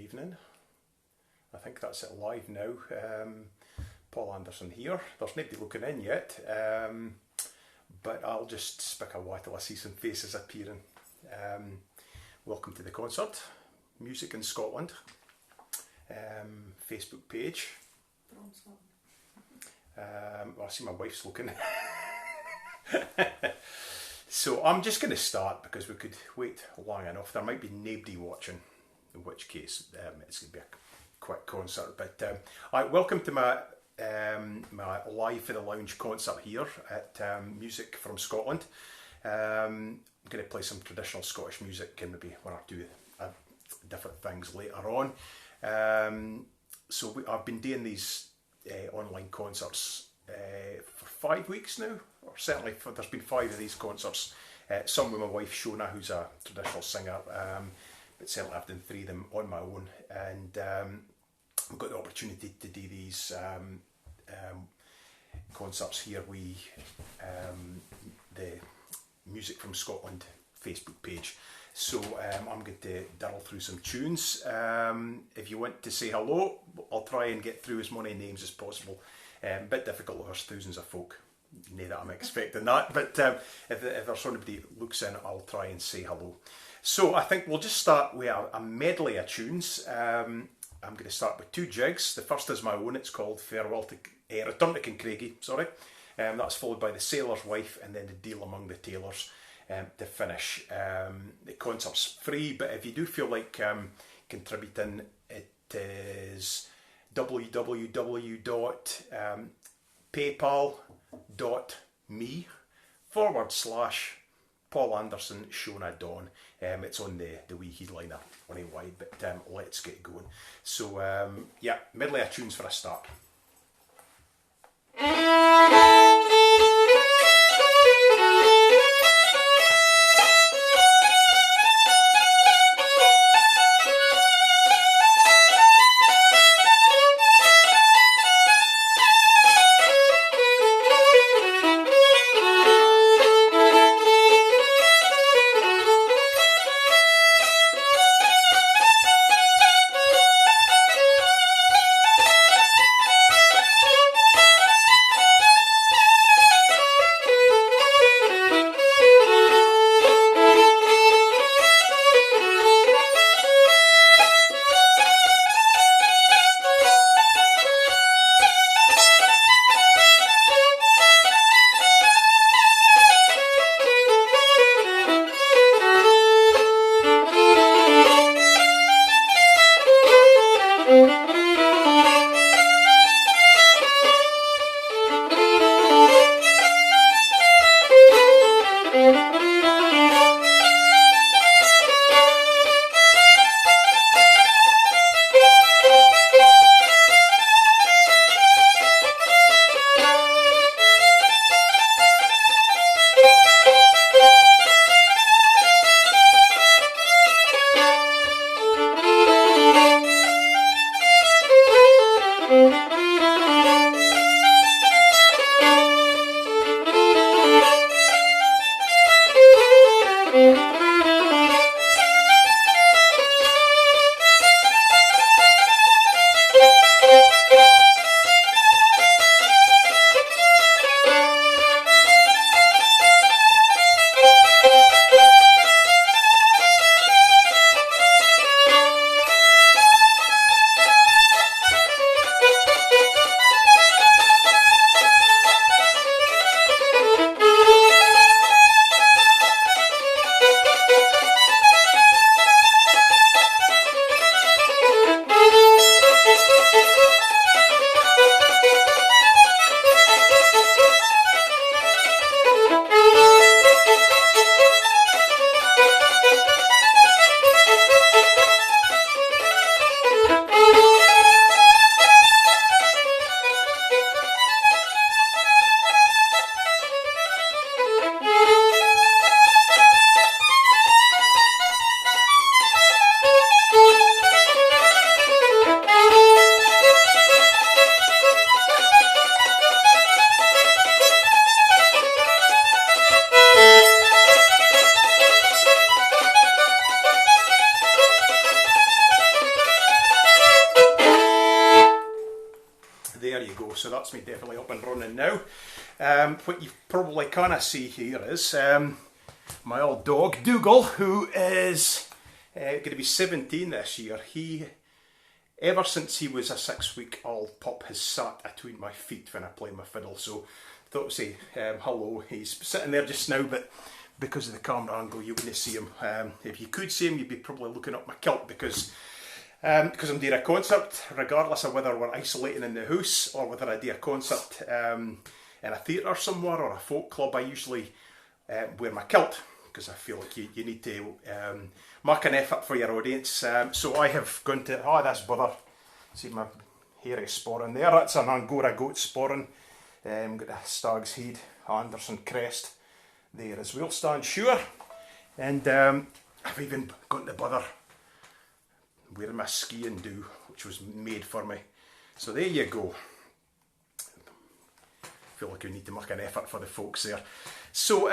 evening. I think that's it live now. Paul Anderson here. There's nobody looking in yet, but I'll just speak a while till I see some faces appearing. Welcome to the concert, Music in Scotland, Facebook page. From Scotland. Well, I see my wife's looking. So I'm just going to start because we could wait long enough. There might be nobody watching, in which case it's going to be a quick concert. But welcome to my my Live for the Lounge concert here at Music from Scotland. I'm going to play some traditional Scottish music and maybe one or two different things later on. I've been doing these online concerts for 5 weeks now, or certainly there's been 5 of these concerts. Some with my wife Shona, who's a traditional singer, but certainly I've done 3 of them on my own, and I've got the opportunity to do these concerts here with the Music from Scotland Facebook page. So I'm going to diddle through some tunes. If you want to say hello, I'll try and get through as many names as possible. A bit difficult, there's thousands of folk. No that I'm expecting that, but if there's somebody that looks in, I'll try and say hello. So I think we'll just start with a medley of tunes. I'm going to start with 2 jigs. The first is my own, it's called Farewell to Return to Kincraigie, sorry. That's followed by The Sailor's Wife and then The Deal Among the Tailors to finish. The concert's free, but if you do feel like contributing, it is www.paypal.me/Paul Anderson Shona Dawn. It's on the wee headliner on a wide, but let's get going. So medley of tunes for a start. so that's me definitely up and running now. What you probably can't see here is my old dog Dougal, who is going to be 17 this year. He, ever since he was a 6-week-old pup, has sat atween my feet when I play my fiddle, so I thought I'd say hello. He's sitting there just now, but because of the camera angle you wouldn't see him. If you could see him, you'd be probably looking up my kilt, because I'm doing a concert, regardless of whether we're isolating in the house or whether I do a concert in a theatre somewhere or a folk club. I usually wear my kilt, because I feel like you need to make an effort for your audience. So I have gone to, that's bother, see my hairy sporran there, that's an Angora goat sporran. Got a stag's head, Anderson crest there as well, stand sure. And I've even gone to bother wearing my skiing do, which was made for me. So there you go. Feel like we need to make an effort for the folks there. So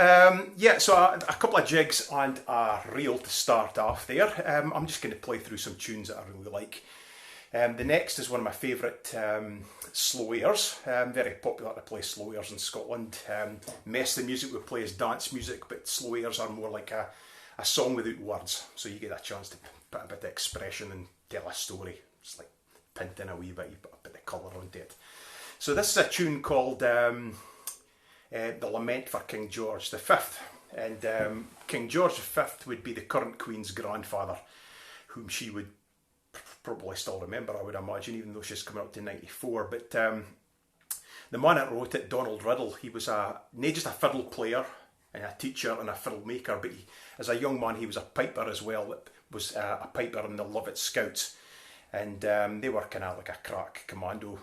so a couple of jigs and a reel to start off there. I'm just going to play through some tunes that I really like. The next is one of my favourite slow airs. Very popular to play slow airs in Scotland. Most of the music we play is dance music, but slow airs are more like a song without words. So you get a chance to put a bit of expression and tell a story. It's like painting a wee bit, you put a bit of colour onto it. So this is a tune called The Lament for King George V. And King George V would be the current Queen's grandfather, whom she would probably still remember, I would imagine, even though she's coming up to 94. But the man that wrote it, Donald Riddle, he was not just a fiddle player and a teacher and a fiddle maker, but as a young man he was a piper as well. That was a piper in the Lovat Scouts, and they were kind of like a crack commando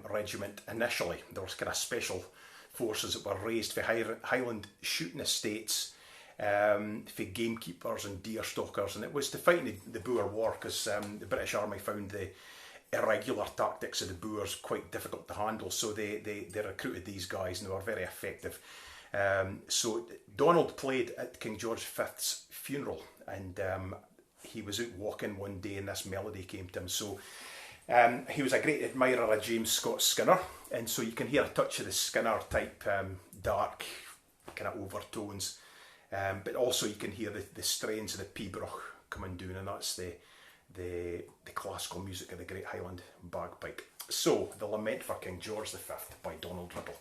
regiment initially. There was kind of special forces that were raised for Highland shooting estates, for gamekeepers and deer stalkers, and it was to fight in the Boer War, because the British Army found the irregular tactics of the Boers quite difficult to handle, so they recruited these guys and they were very effective. So Donald played at King George V's funeral, and he was out walking one day and this melody came to him. So he was a great admirer of James Scott Skinner, and so you can hear a touch of the Skinner type dark kind of overtones, but also you can hear the strains of the pibroch coming down, and that's the classical music of the Great Highland Bagpipe. So, The Lament for King George V by Donald Riddle.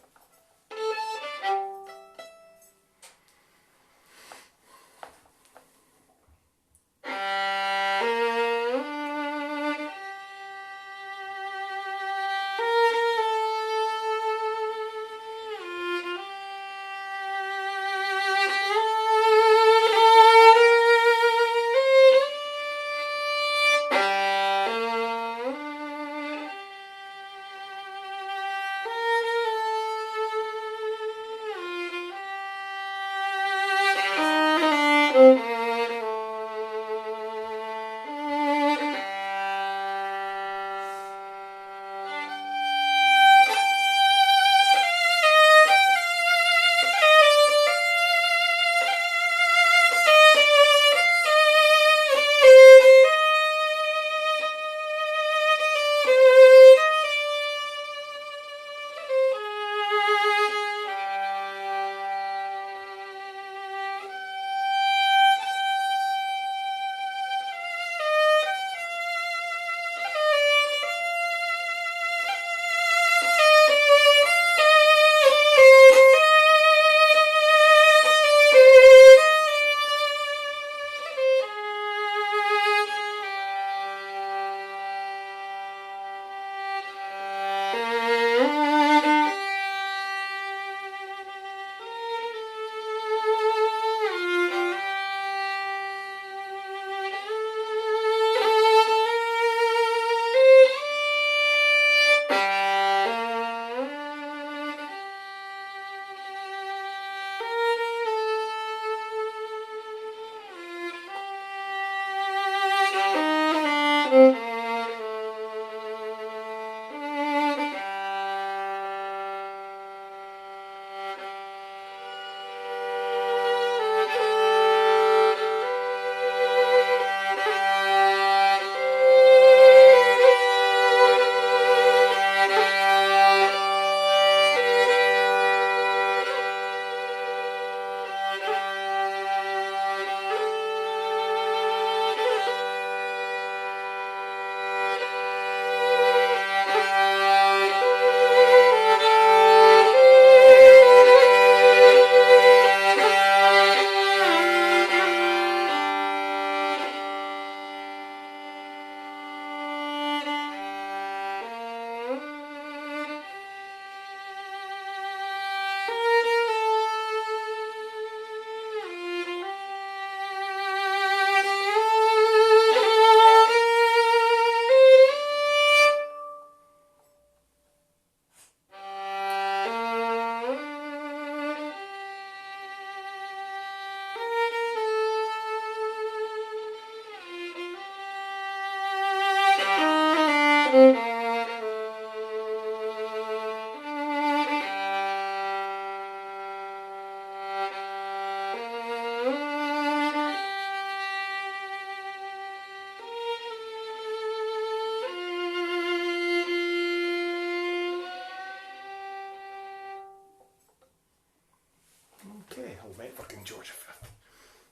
George V.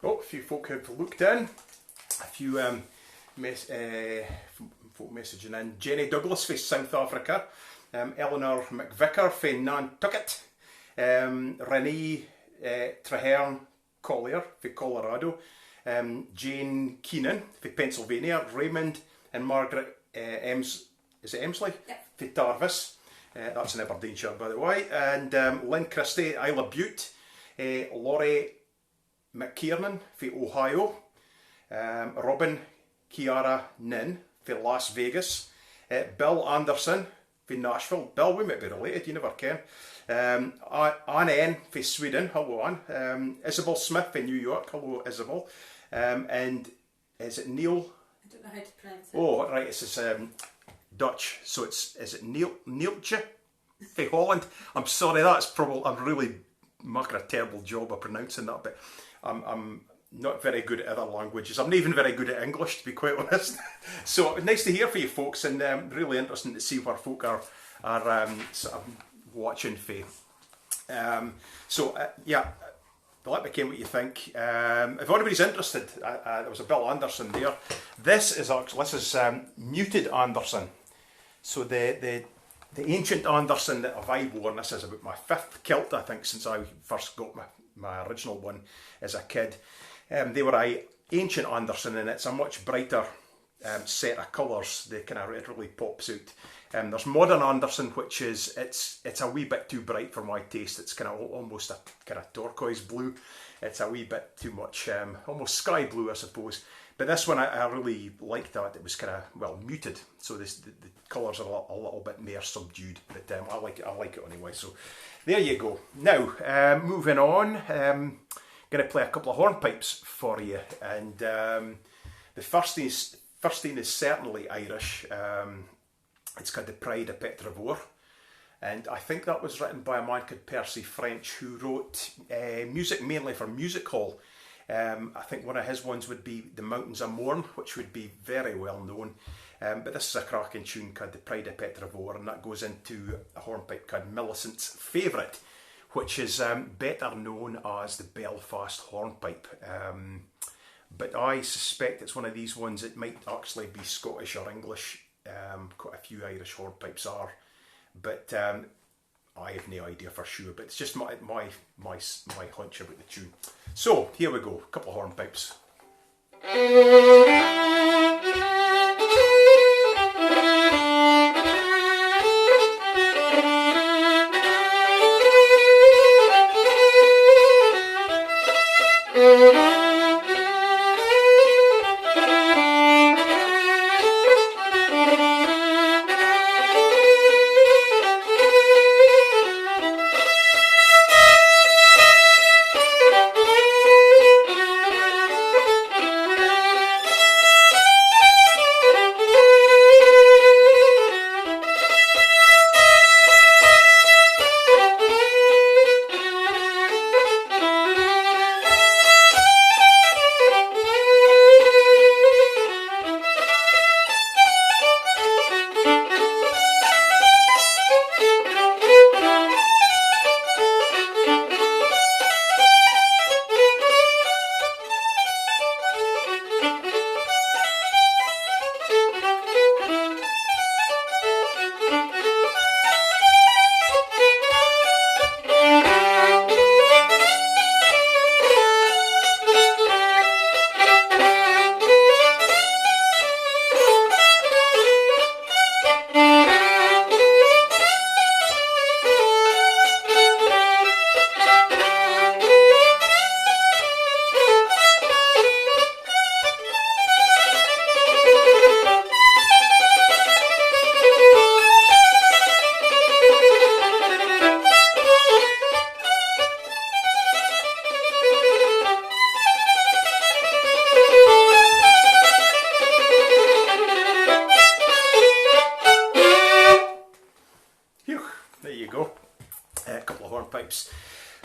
Oh, a few folk have looked in. A few folk messaging in. Jenny Douglas from South Africa. Eleanor McVicker from Nantucket. Renee Traherne Collier from Colorado. Jane Keenan from Pennsylvania. Raymond and Margaret is it Emsley? Yep. For Tarvis. That's in Aberdeenshire, by the way. And Lynn Christie, Isla Butte. Laurie McKiernan for Ohio. Robin Kiara Nin for Las Vegas. Bill Anderson for Nashville. Bill, we might be related, you never can. Anne N for Sweden. Hello, Anne. Isabel Smith for New York. Hello, Isabel. And is it Neil? I don't know how to pronounce it. Oh, right, it's Dutch. So is it Neeltje for Holland? I'm sorry, that's probably, I'm really making a terrible job of pronouncing that, but I'm not very good at other languages. I'm not even very good at English, to be quite honest. So nice to hear from you folks, and really interesting to see where folk are sort of watching for. Yeah, let me know what you think. If anybody's interested, there was a Bill Anderson there. This is muted Anderson. So the ancient Anderson that I've worn, this is about my 5th kilt, I think, since I first got my original one as a kid. They were a ancient Anderson, and it's a much brighter set of colours. It really pops out. There's modern Anderson, which is it's a wee bit too bright for my taste. It's kind of almost a kind of turquoise blue. It's a wee bit too much, almost sky blue, I suppose. But this one, I really liked that. It was kind of, muted. So the colours are a little bit more subdued. But I like it anyway. So there you go. Now, moving on. Going to play a couple of hornpipes for you. And the first thing is certainly Irish. It's called The Pride of Petrevore. And I think that was written by a man called Percy French, who wrote music mainly for music hall. I think one of his ones would be The Mountains of Mourne, which would be very well known. But this is a cracking tune called The Pride of Petrevore, and that goes into a hornpipe called Millicent's Favourite, which is better known as the Belfast hornpipe. But I suspect it's one of these ones that might actually be Scottish or English. Quite a few Irish hornpipes are. But I have no idea for sure, but it's just my hunch about the tune. So here we go, a couple of hornpipes.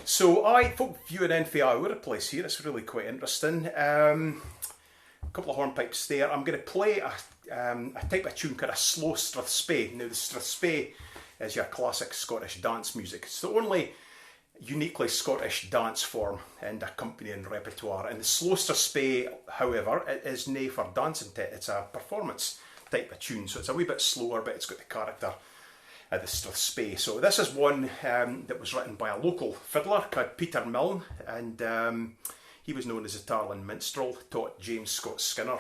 So folk viewing in for our place here, it's really quite interesting. A couple of hornpipes there. I'm going to play a type of tune called a slow strathspey. Now the strathspey is your classic Scottish dance music. It's the only uniquely Scottish dance form and accompanying repertoire. And the Slow Strathspey, however, it is nae for dancing to it. It's a performance type of tune, so it's a wee bit slower, but it's got the character of the Strathspey. So this is one that was written by a local fiddler called Peter Milne, and he was known as the Tarlin Minstrel, taught James Scott Skinner.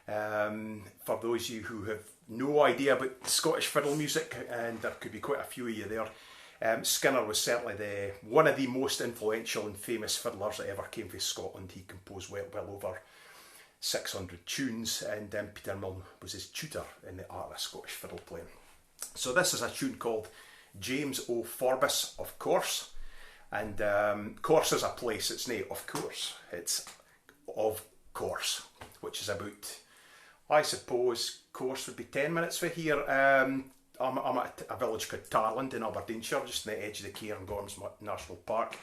For those of you who have no idea about Scottish fiddle music, and there could be quite a few of you there, Skinner was certainly one of the most influential and famous fiddlers that ever came from Scotland. He composed well over 600 tunes, and Peter Milne was his tutor in the art of Scottish fiddle playing. So this is a tune called James O Forbis, of course, and course is a place. It's nae of course, it's of course, which is about, I suppose, course would be 10 minutes from here. I'm at a village called Tarland in Aberdeenshire, just on the edge of the Cairngorms National Park.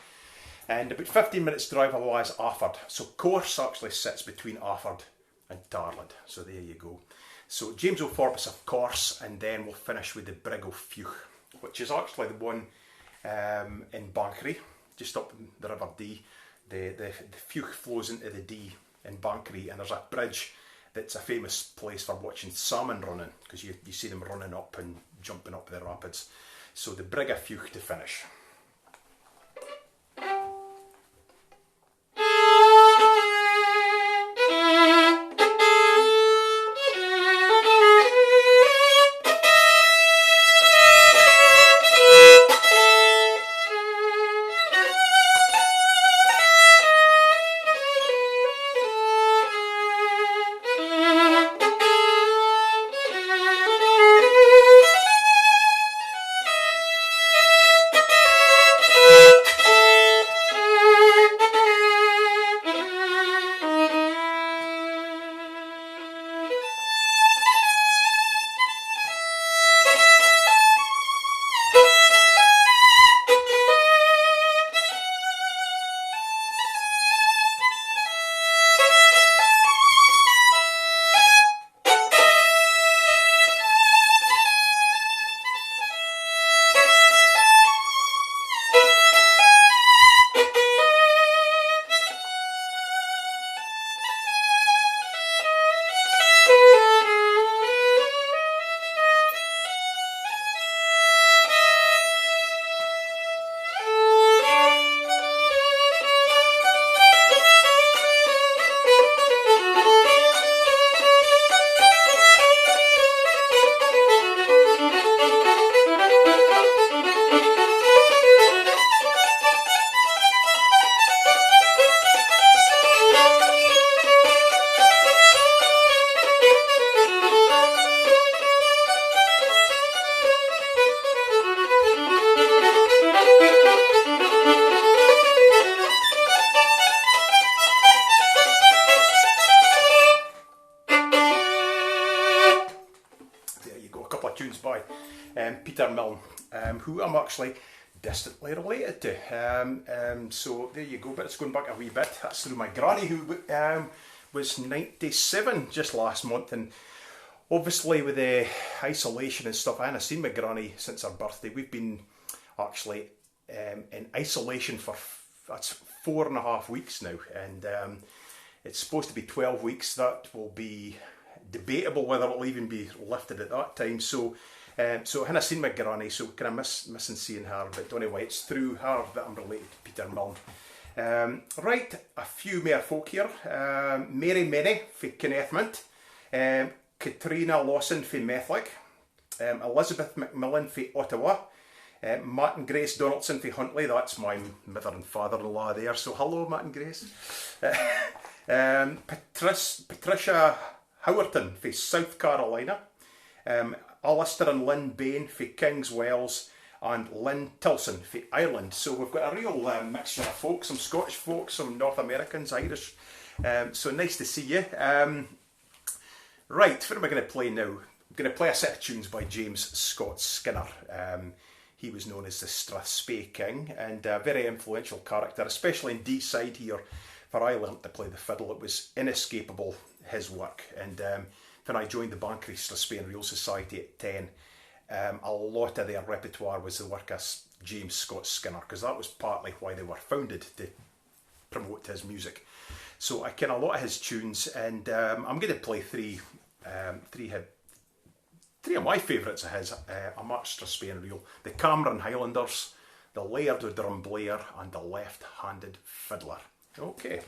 And about 15 minutes drive away is Afford. So Course actually sits between Afford and Tarland. So there you go. So James O Forbis, of course, and then we'll finish with the Brig o' Fiuch, which is actually the one in Banchory, just up the River Dee. The Fiuch flows into the Dee in Banchory, and there's a bridge that's a famous place for watching salmon running, because you see them running up and jumping up the rapids. So the Brig o' Fiuch to finish. Peter Milne, who I'm actually distantly related to. So there you go, but it's going back a wee bit. That's through my granny, who was 97 just last month, and obviously with the isolation and stuff, I haven't seen my granny since her birthday. We've been actually in isolation for that's 4.5 weeks now, and it's supposed to be 12 weeks. That will be debatable whether it'll even be lifted at that time. So I haven't seen my granny, so kind of missing seeing her. But anyway, it's through her that I'm related to Peter Milne. Right, a few more folk here. Mary Menny for Kennethmont, Katrina Lawson for Methlick, Elizabeth McMillan for Ottawa, Matt and Grace Donaldson for Huntly. That's my mother and father-in-law there, so hello Matt and Grace. Patricia Howerton for South Carolina, Alistair and Lynn Bain for Kings Wells, and Lynn Tilson for Ireland. So we've got a real mixture of folk, some Scottish folk, some North Americans, Irish. So nice to see you. Right, what am I going to play now? I'm going to play a set of tunes by James Scott Skinner. He was known as the Strathspey King, and a very influential character, especially in D-side here, where I learnt to play the fiddle. It was inescapable, his work. And when I joined the Banchory Strathspey and Reel Society at 10, a lot of their repertoire was the work of James Scott Skinner, because that was partly why they were founded, to promote his music. So I ken a lot of his tunes, and I'm going to play three of my favourites of his, A March to Spain Reel, the Cameron Highlanders, the Laird of Drumblair, and the Left-Handed Fiddler. Okay.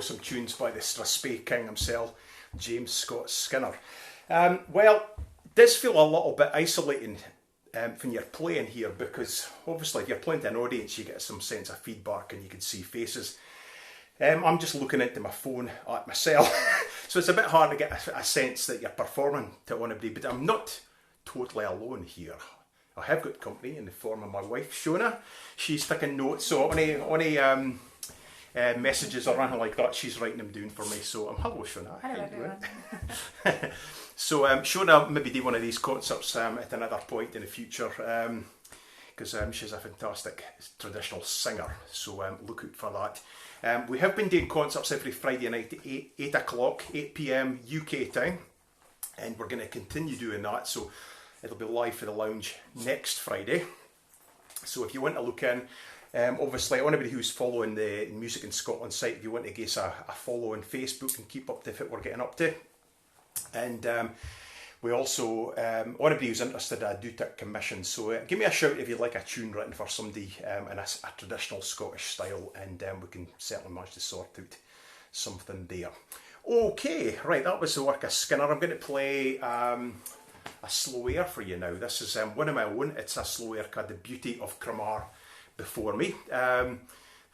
Some tunes by the Strathspey King himself, James Scott Skinner. Well, it does feel a little bit isolating when you're playing here, because obviously if you're playing to an audience you get some sense of feedback and you can see faces. I'm just looking into my phone at myself, so it's a bit hard to get a sense that you're performing to anybody, but I'm not totally alone here. I have got company in the form of my wife, Shona. She's taking notes, so any messages or anything like that, she's writing them down for me. So hello Shona. Hello everyone. So Shona maybe do one of these concerts at another point in the future, because she's a fantastic traditional singer, so look out for that. We have been doing concerts every Friday night at 8 o'clock, 8 p.m. UK time, and we're going to continue doing that, so it'll be live for the lounge next Friday. So if you want to look in, obviously anybody who's following the Music in Scotland site, if you want to give us a follow on Facebook and keep up to what we're getting up to. And we also, anybody who's interested, I do take commissions, so give me a shout if you'd like a tune written for somebody in a traditional Scottish style, and we can certainly manage to sort out something there. Okay, right, that was the work of Skinner. I'm going to play a slow air for you now. This is one of my own. It's a slow air called The Beauty of Cromer Before Me.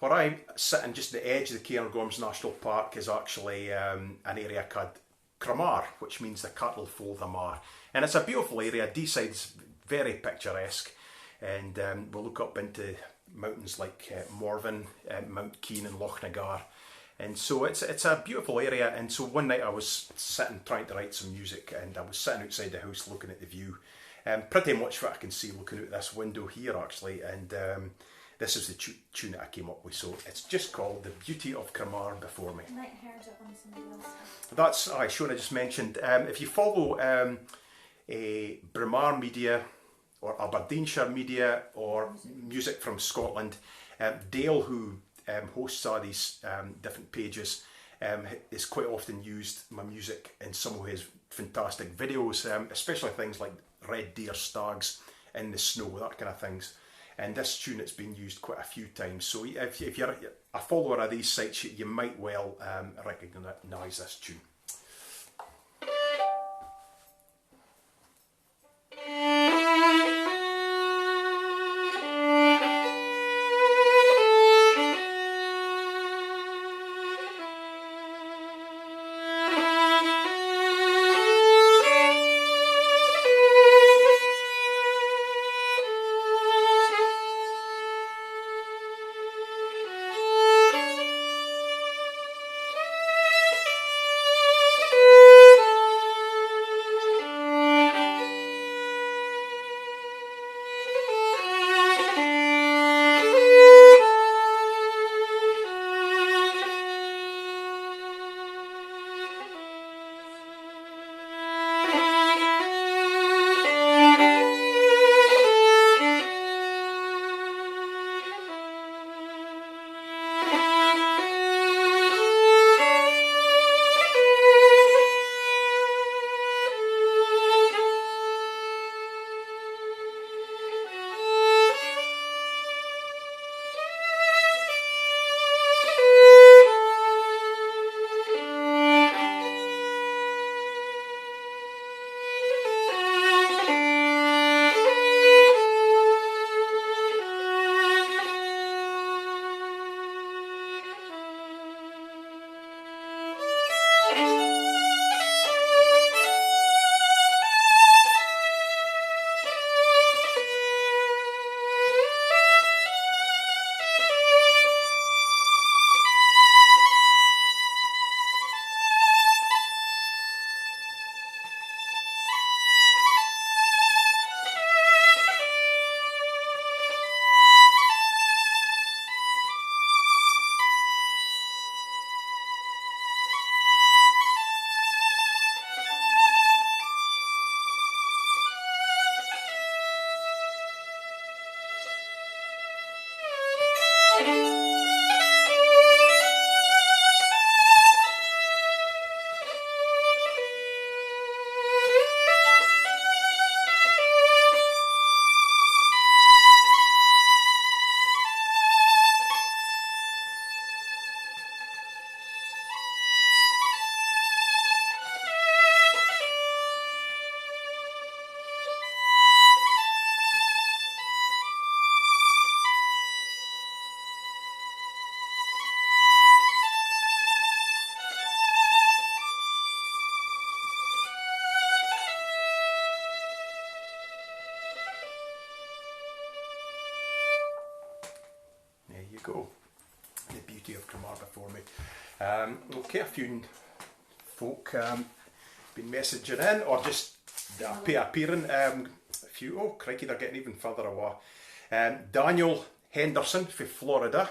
where I'm sitting just at the edge of the Cairngorms National Park is actually an area called Cramar, which means the cattle foal the mar. And it's a beautiful area. Deeside's very picturesque, and we'll look up into mountains like Morven, Mount Keen and Loch Nagar. And so it's a beautiful area. And so one night I was sitting trying to write some music, and I was sitting outside the house looking at the view. Pretty much what I can see looking out this window here actually, and this is the tune that I came up with. So it's just called The Beauty of Cramar Before Me. I might have heard it on somebody else. That's Shona just mentioned. If you follow Braemar Media or Aberdeenshire Media or Music from Scotland, Dale, who hosts all these different pages, is quite often used my music in some of his fantastic videos, especially things like red deer, stags in the snow, that kind of things. And this tune has been used quite a few times. So if you're a follower of these sites, you might well recognise this tune. Go. The Beauty of Cramar Before Me. Okay, a few folk been messaging in or just appearing. A few, oh crikey, they're getting even further away. Daniel Henderson from Florida.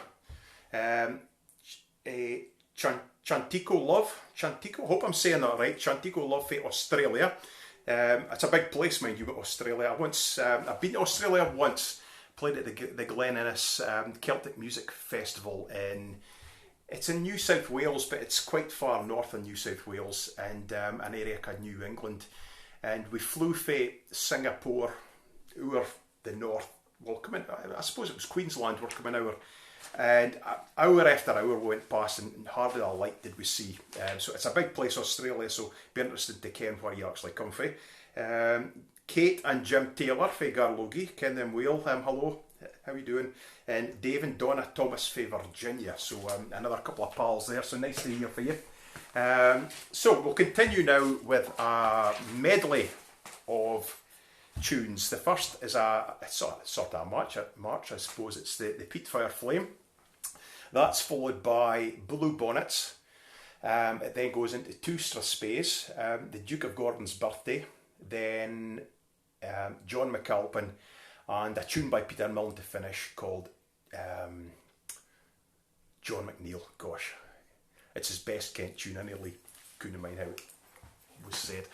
Chantico Love. Chantico, hope I'm saying that right. Chantico Love from Australia. It's a big place, mind you, Australia. I've been to Australia once. Played at the Glen Innes Celtic Music Festival it's in New South Wales, but it's quite far north of New South Wales, and an area called New England. And we flew from Singapore over the north. Well, coming, I suppose it was Queensland. We're coming over, and hour after hour we went past, and hardly a light did we see. So it's a big place, Australia. So be interested to ken where you actually come from. Kate and Jim Taylor from Garlogie, ken them well. Hello. how you doing? And Dave and Donna Thomasville, Virginia. So another couple of pals there. So nice to hear for you. So we'll continue now with a medley of tunes. The first is a sort of a march, I suppose. It's the Peatfire Flame. That's followed by Blue Bonnets. It then goes into Two Strathspeys, the Duke of Gordon's Birthday, then John McAlpin, and a tune by Peter Milne to finish called John McNeil. Gosh, it's his best Kent tune. I nearly couldn't mind how it was said.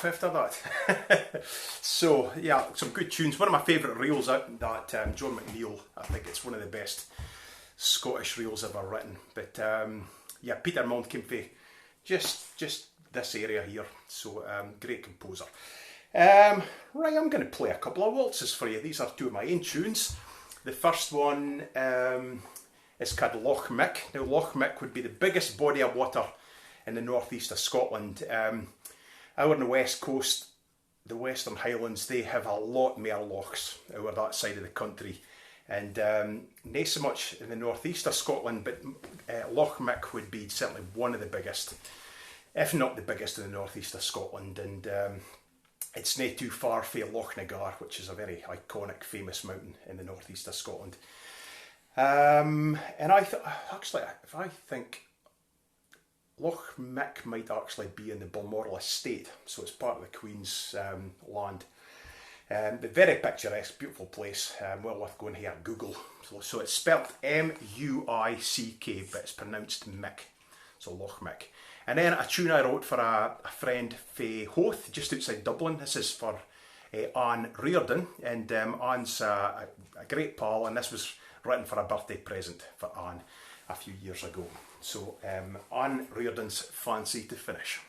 after that. So yeah, some good tunes. One of my favourite reels out that John McNeil. I think it's one of the best Scottish reels ever written. But yeah, Peter Mount came from just this area here. So great composer. Right, I'm going to play a couple of waltzes for you. These are two of my own tunes. The first one is called Loch Mick. Now, Loch Mick would be the biggest body of water in the northeast of Scotland. Out on the west coast, the Western Highlands, they have a lot more lochs over that side of the country. And not so much in the northeast of Scotland, but Loch Mick would be certainly one of the biggest, if not the biggest in the northeast of Scotland. And it's not too far from Loch Nagar, which is a very iconic, famous mountain in the northeast of Scotland. And I think Loch Mick might actually be in the Balmoral estate, so it's part of the Queen's land. But very picturesque, beautiful place, well worth going here. Google. So it's spelt M-U-I-C-K, but it's pronounced Mick, so Loch Mick. And then a tune I wrote for a friend fae Hoath, just outside Dublin. This is for Anne Reardon, and Anne's a great pal, and this was written for a birthday present for Anne a few years ago. So Anne Reardon's Fancy to Finish.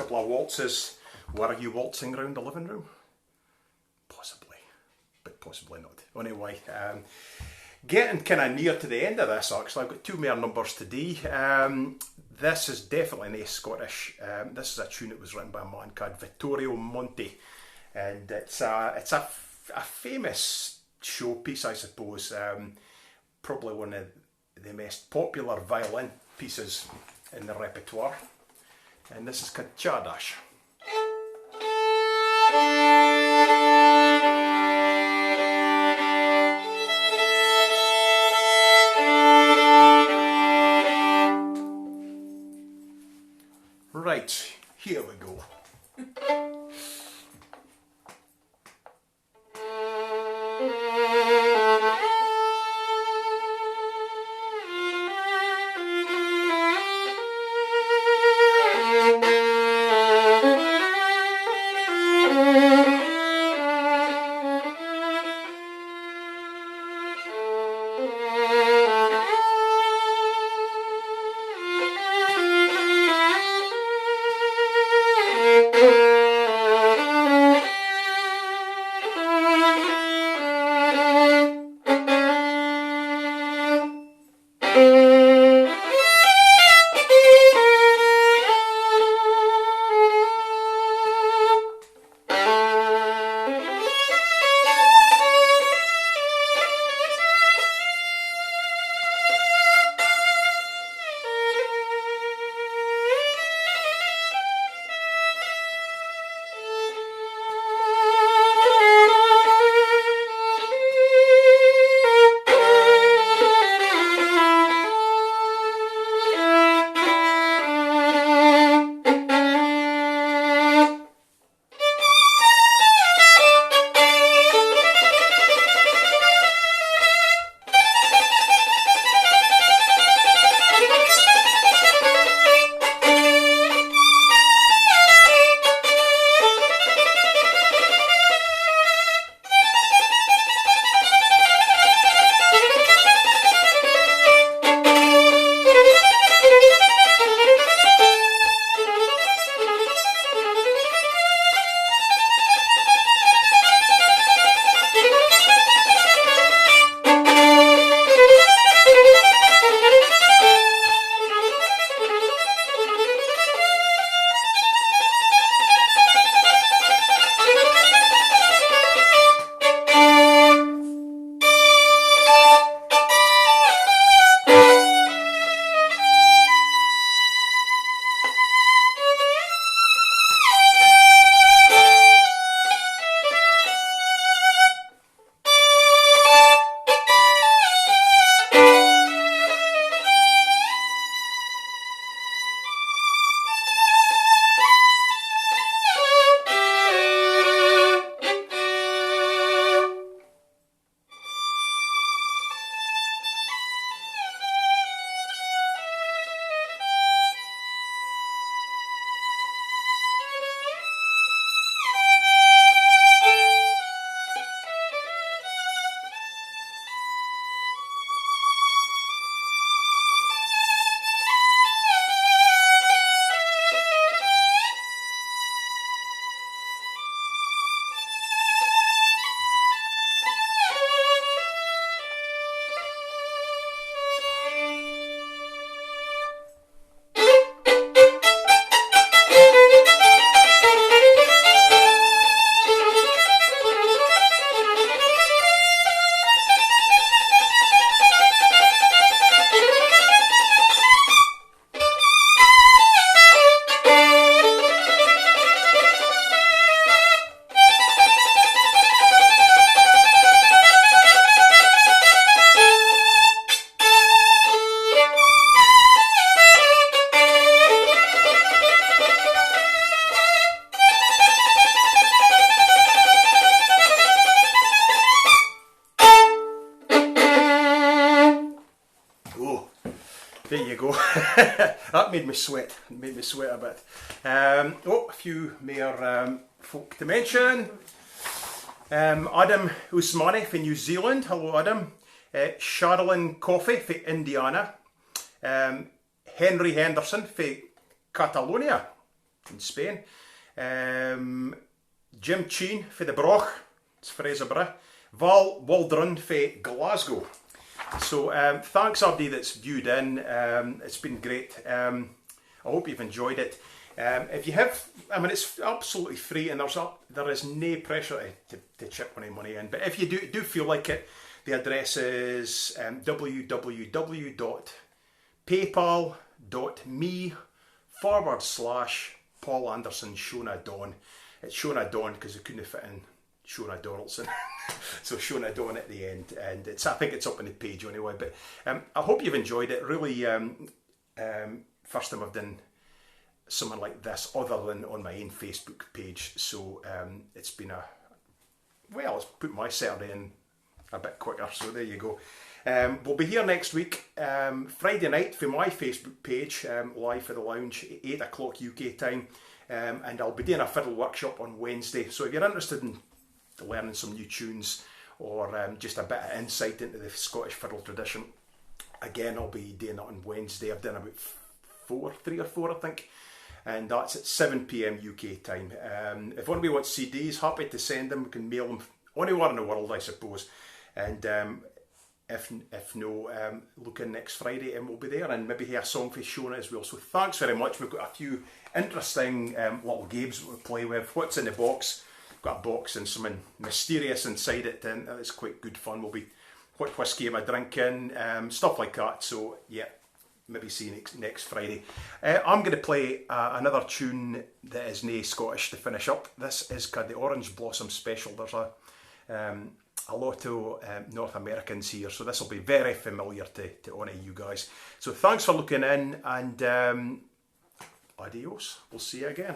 Waltzes. Were you waltzing around the living room? Possibly, but possibly not. Anyway, getting kind of near to the end of this actually. I've got two more numbers today. This is definitely not Scottish. This is a tune that was written by a man called Vittorio Monti, and it's a famous showpiece, I suppose. Probably one of the most popular violin pieces in the repertoire. And this is called Csárdás. Right, here we go. There you go. That made me sweat. It made me sweat a bit. A few more folk to mention. Adam Usmani from New Zealand. Hello, Adam. Charlene Coffey from Indiana. Henry Henderson from Catalonia in Spain. Jim Cheen for the Broch. It's Fraserburgh. Val Waldron for Glasgow. So thanks everybody that's viewed in. It's been great. I hope you've enjoyed it. If you have, it's absolutely free, and there is no pressure to chip any money in. But if you do feel like it, the address is www.paypal.me/Paul Anderson Shona Dawn. It's Shona Dawn because they couldn't fit in Shona Donaldson. So Shona Dawn at the end, and I think it's up on the page anyway. But I hope you've enjoyed it. Really, first time I've done something like this other than on my own Facebook page. So it's been it's put my Saturday in a bit quicker. So there you go. We'll be here next week, Friday night for my Facebook page, live for the lounge, 8 o'clock UK time. And I'll be doing a fiddle workshop on Wednesday. So if you're interested in learning some new tunes or just a bit of insight into the Scottish fiddle tradition, again, I'll be doing it on Wednesday. I've done about 3 or 4 I think, and that's at 7 PM UK time. If anybody wants CDs, happy to send them. We can mail them anywhere in the world, I suppose. And if no, look in next Friday and we'll be there, and maybe hear a song for Shona as well. So thanks very much. We've got a few interesting little games that we play with. What's in the box? Got a box and something mysterious inside it, and it's quite good fun. We'll be what whiskey am I drinking, stuff like that. So yeah, maybe see you next Friday. I'm going to play another tune that is nae Scottish to finish up. This is called the Orange Blossom Special. There's a lot of North Americans here, so this will be very familiar to all of you guys. So thanks for looking in, and adios. We'll see you again.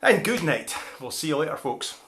And good night. We'll see you later, folks.